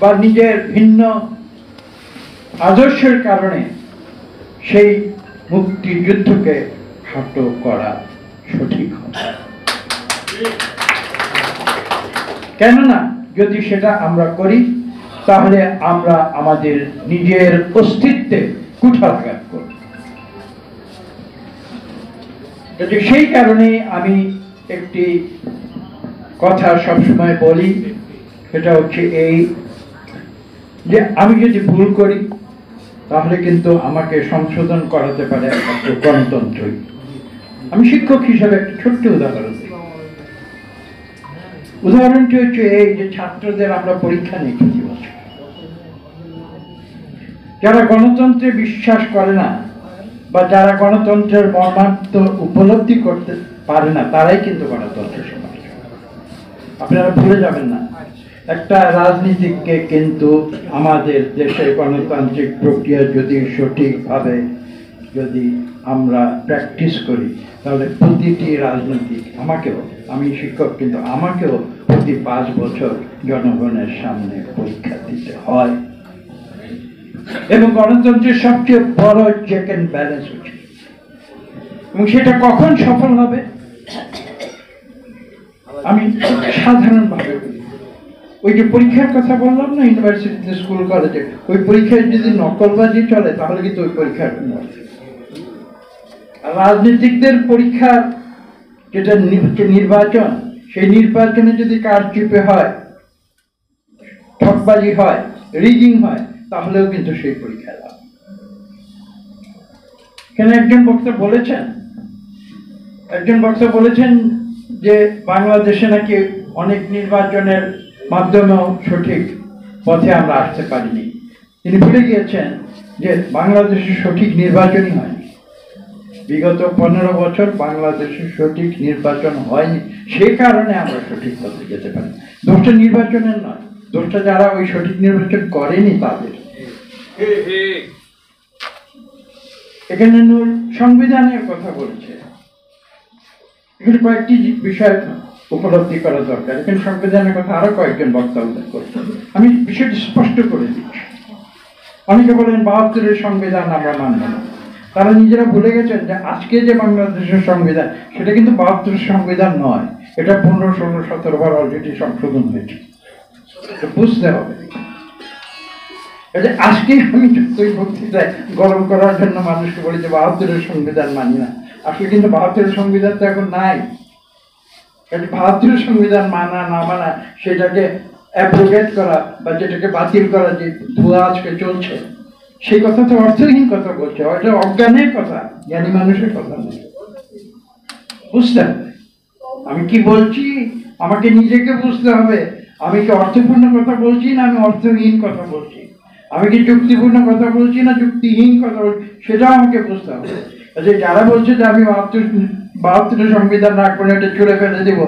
বা নিজের ভিন্ন আদর্শের কারণে সেই মুক্তিযুদ্ধকে খাটো করা সঠিক হবে। কেননা যদি সেটা আমরা করি তাহলে আমরা আমাদের নিজের অস্তিত্বে কুঠারাঘাত করব। সেই কারণে আমি একটি কথা সবসময় বলি, সেটা হচ্ছে এই যে আমি যদি ভুল করি তাহলে কিন্তু আমাকে সংশোধন করাতে পারে একমাত্র গণতন্ত্রই। আমি শিক্ষক হিসেবে একটা ছোট্ট উদাহরণ দিই। উদাহরণটি হচ্ছে এই যে ছাত্রদের আমরা পরীক্ষা নিই প্রতি বছর। যারা গণতন্ত্রে বিশ্বাস করে না বা যারা গণতন্ত্রের মর্মার্থ উপলব্ধি করতে পারে না তারাই কিন্তু গণতন্ত্রের সমালোচনা। আপনারা ভুলে যাবেন না, একটা রাজনীতিককে কিন্তু আমাদের দেশের গণতান্ত্রিক প্রক্রিয়া যদি সঠিকভাবে যদি আমরা প্র্যাকটিস করি তাহলে প্রতিটি রাজনীতিক, আমাকেও, আমি শিক্ষক কিন্তু আমাকেও প্রতি 5 বছর জনগণের সামনে পরীক্ষা দিতে হয়। এবং গণতন্ত্রের সবচেয়ে বড় চেক অ্যান্ড ব্যালেন্স হচ্ছে, এবং সেটা কখন সফল হবে আমি সাধারণভাবে ওই যে পরীক্ষার কথা বললাম না, ইউনিভার্সিটিতে, স্কুল, কলেজে, ওই পরীক্ষায় যদি নকলবাজি চলে তাহলে কিন্তু ওই পরীক্ষার কোনো অর্থ নেই। রাজনীতিকদের পরীক্ষা যেটা নির্বাচন, সেই নির্বাচনে যদি কারচুপি হয়, ঠকবাজি হয়, রিগিং হয়, তাহলেও কিন্তু সেই পরীক্ষা লাভ। কেন একজন বক্তা বলেছেন যে বাংলাদেশে নাকি অনেক নির্বাচনের মাধ্যমেও সঠিক পথে আমরা আসতে পারিনি। তিনি ভুলে গিয়েছেন যে বাংলাদেশে সঠিক নির্বাচনই হয়নি। বিগত 15 বছর বাংলাদেশে সঠিক নির্বাচন হয়নি, সে কারণে আমরা সঠিক পথে যেতে পারি। দোষটা নির্বাচনের নয়, দোষটা যারা ওই সঠিক নির্বাচন করেনি তাদের। এখানে নূর সংবিধানের কথা বলেছে, এখানে কয়েকটি বিষয় উপলব্ধি করা দরকার। এখানে সংবিধানের কথা আরো কয়েকজন বক্তা উল্লেখ করছে, আমি বিষয়টি স্পষ্ট করে দিচ্ছি। অনেকে বলেন 72-এর সংবিধান আমরা মানব না। তারা নিজেরা ভুলে গেছেন যে আজকে যে বাংলাদেশের সংবিধান সেটা কিন্তু 72-এর সংবিধান নয়, এটা 15, 16, 17 বার অলরেডি সংশোধন হয়েছে, বুঝতে হবে। আজকে আমি ওই বক্তৃতায় গরম করার জন্য মানুষকে বলি যে 72-এর সংবিধান মানি না, আসলে কিন্তু 72-এর সংবিধান তো এখন নাই। 72-এর সংবিধান মানা না মানা, সেটাকে অ্যাব্রোগেট করা বা যেটাকে বাতিল করা, যে ধোঁয়া আজকে চলছে, সেই কথা তো অর্থহীন কথা বলছে, ওইটা অজ্ঞানের কথা, জ্ঞানী মানুষের কথা নয়। বুঝতে হবে আমি কি বলছি, আমাকে নিজেকে বুঝতে হবে। আমি কি অর্থপূর্ণ কথা বলছি না আমি অর্থহীন কথা বলছি, আমি কি যুক্তিপূর্ণ কথা বলছি না যুক্তিহীন কথা বলছি, সেটাও আমাকে বুঝতে হবে। যারা বলছে যে আমি 72-এর সংবিধান না করে এটা ছুড়ে ফেলে দেব,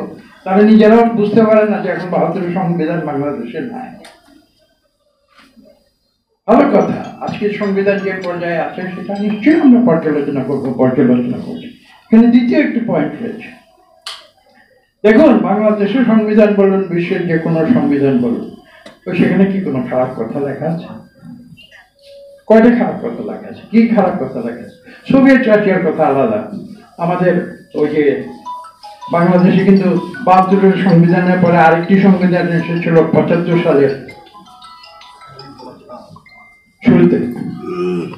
তারা নিজেরাও বুঝতে পারে না যে এখন 72-এর সংবিধান বাংলাদেশের নাই। ভালো কথা, আজকের সংবিধান যে পর্যায়ে আছে সেটা নিশ্চয়ই আমরা পর্যালোচনা করছি। এখানে দ্বিতীয় একটি পয়েন্ট রয়েছে। দেখুন, বাংলাদেশের সংবিধান বলুন, বিশ্বের যে কোনো সংবিধান বলুন, তো সেখানে কি কোনো খারাপ কথা লেখা আছে? কয়টা খারাপ কথা লেখা আছে? কি খারাপ কথা লেখা আছে? সোভিয়েত রাশিয়ার কথা আলাদা, আমাদের ওই যে বাংলাদেশে কিন্তু 72-এর সংবিধানের পরে আরেকটি সংবিধান এসেছিল 75 সালের শুরুতে,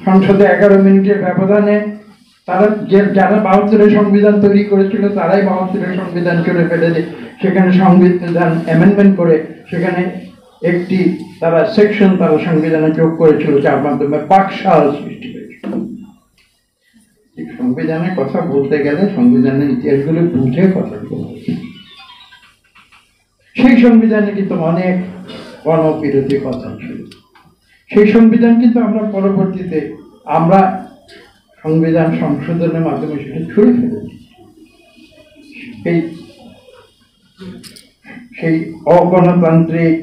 সংসদে 11 মিনিটের ব্যবধানে তারা যারা 72-এর সংবিধান তৈরি করেছিল তারাই 72-এর সংবিধান চলে ফেলে দেয়, সেখানে সংবিধান অ্যামেন্ডমেন্ট করে সেখানে একটি তারা সেকশন তারা সংবিধানে যোগ করেছিল, যার মাধ্যমে পাকশাল সৃষ্টি হয়েছিল। সংবিধানের কথা বলতে গেলে সংবিধানের ইতিহাসগুলো বুঝে কথা বলতে। সেই সংবিধানে কিন্তু অনেক গণবিরোধী কথা ছিল। সেই সংবিধান কিন্তু আমরা পরবর্তীতে আমরা সংবিধান সংশোধনের মাধ্যমে সেটা ছুড়ে ফেলেছি। সেই অগণতান্ত্রিক